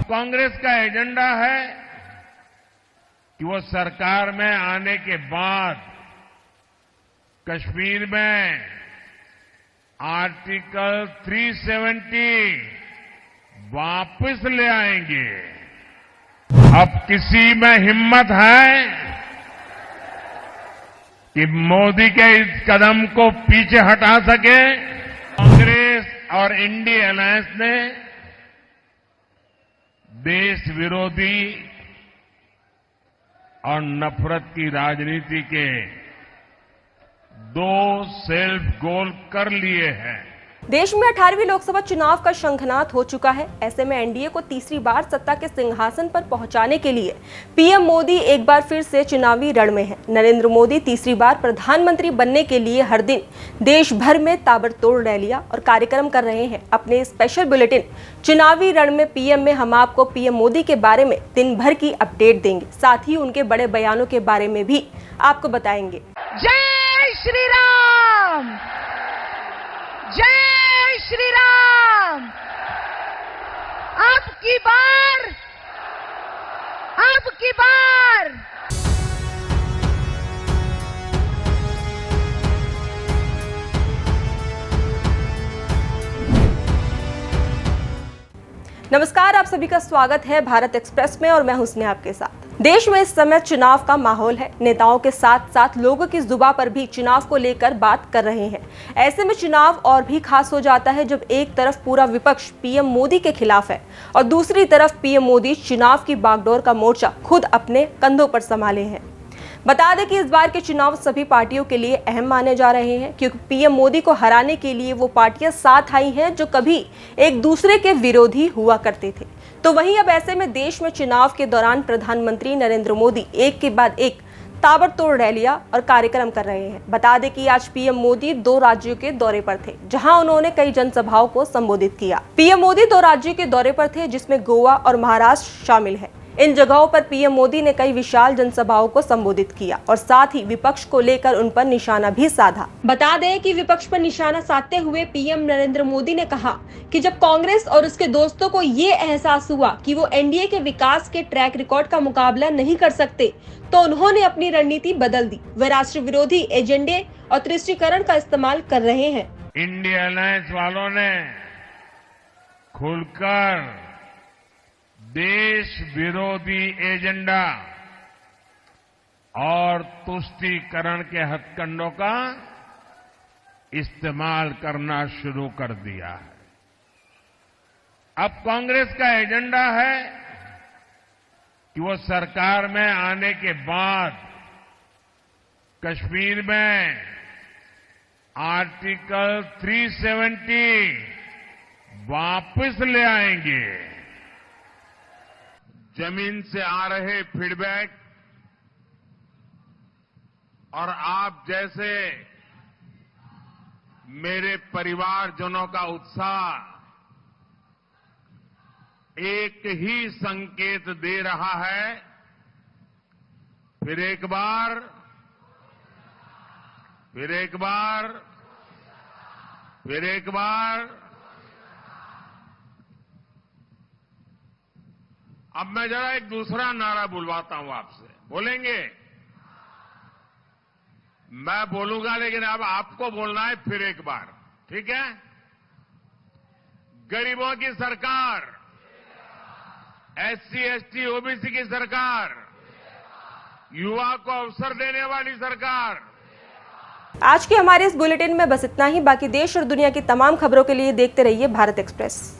कांग्रेस का एजेंडा है कि वो सरकार में आने के बाद कश्मीर में आर्टिकल 370 वापस ले आएंगे। अब किसी में हिम्मत है कि मोदी के इस कदम को पीछे हटा सके? कांग्रेस और इंडिया अलायंस ने देश विरोधी और नफरत की राजनीति के 2 सेल्फ गोल कर लिए हैं। देश में 18वीं लोकसभा चुनाव का शंखनाद हो चुका है। ऐसे में एनडीए को तीसरी बार सत्ता के सिंहासन पर पहुंचाने के लिए पीएम मोदी एक बार फिर से चुनावी रण में हैं। नरेंद्र मोदी तीसरी बार प्रधानमंत्री बनने के लिए हर दिन देश भर में ताबड़तोड़ रैलियां और कार्यक्रम कर रहे हैं। अपने स्पेशल बुलेटिन चुनावी रण में पीएम में हम आपको पीएम मोदी के बारे में दिन भर की अपडेट देंगे, साथ ही उनके बड़े बयानों के बारे में भी आपको बताएंगे। जय श्री राम, जय श्री राम। अब की बार नमस्कार, आप सभी का स्वागत है भारत एक्सप्रेस में और मैं हूं स्नेहा आपके साथ। देश में इस समय चुनाव का माहौल है। नेताओं के साथ साथ लोगों की जुबान पर भी चुनाव को लेकर बात कर रहे हैं। ऐसे में चुनाव और भी खास हो जाता है जब एक तरफ पूरा विपक्ष पीएम मोदी के खिलाफ है और दूसरी तरफ पीएम मोदी चुनाव की बागडोर का मोर्चा खुद अपने कंधों पर संभाले हैं। बता दें कि इस बार के चुनाव सभी पार्टियों के लिए अहम माने जा रहे हैं, क्योंकि पीएम मोदी को हराने के लिए वो पार्टियां साथ आई हैं जो कभी एक दूसरे के विरोधी हुआ करते थे। तो वहीं अब ऐसे में देश में चुनाव के दौरान प्रधानमंत्री नरेंद्र मोदी एक के बाद एक ताबड़तोड़ रैलियां और कार्यक्रम कर रहे हैं। बता दें कि आज पीएम मोदी 2 राज्यों के दौरे पर थे, जहां उन्होंने कई जनसभाओं को संबोधित किया। पीएम मोदी 2 राज्यों के दौरे पर थे, जिसमें गोवा और महाराष्ट्र शामिल है। इन जगहों पर पीएम मोदी ने कई विशाल जनसभाओं को संबोधित किया और साथ ही विपक्ष को लेकर उन पर निशाना भी साधा। बता दें कि विपक्ष पर निशाना साधते हुए पीएम नरेंद्र मोदी ने कहा कि जब कांग्रेस और उसके दोस्तों को ये एहसास हुआ कि वो एनडीए के विकास के ट्रैक रिकॉर्ड का मुकाबला नहीं कर सकते, तो उन्होंने अपनी रणनीति बदल दी। वे राष्ट्र विरोधी एजेंडे और तुष्टीकरण का इस्तेमाल कर रहे हैं। इंडिया अलायंस वालों ने खुलकर देश विरोधी एजेंडा और तुष्टीकरण के हथकंडों का इस्तेमाल करना शुरू कर दिया है। अब कांग्रेस का एजेंडा है कि वो सरकार में आने के बाद कश्मीर में आर्टिकल 370 वापस ले आएंगे। जमीन से आ रहे फीडबैक और आप जैसे मेरे परिवारजनों का उत्साह एक ही संकेत दे रहा है। फिर एक बार अब मैं जरा एक दूसरा नारा बुलवाता हूं आपसे। बोलेंगे? मैं बोलूंगा, लेकिन अब आपको बोलना है फिर एक बार, ठीक है? गरीबों की सरकार, एससी, एसटी, ओबीसी की सरकार, युवा को अवसर देने वाली सरकार। आज के हमारे इस बुलेटिन में बस इतना ही। बाकी देश और दुनिया की तमाम खबरों के लिए देखते रहिए भारत एक्सप्रेस।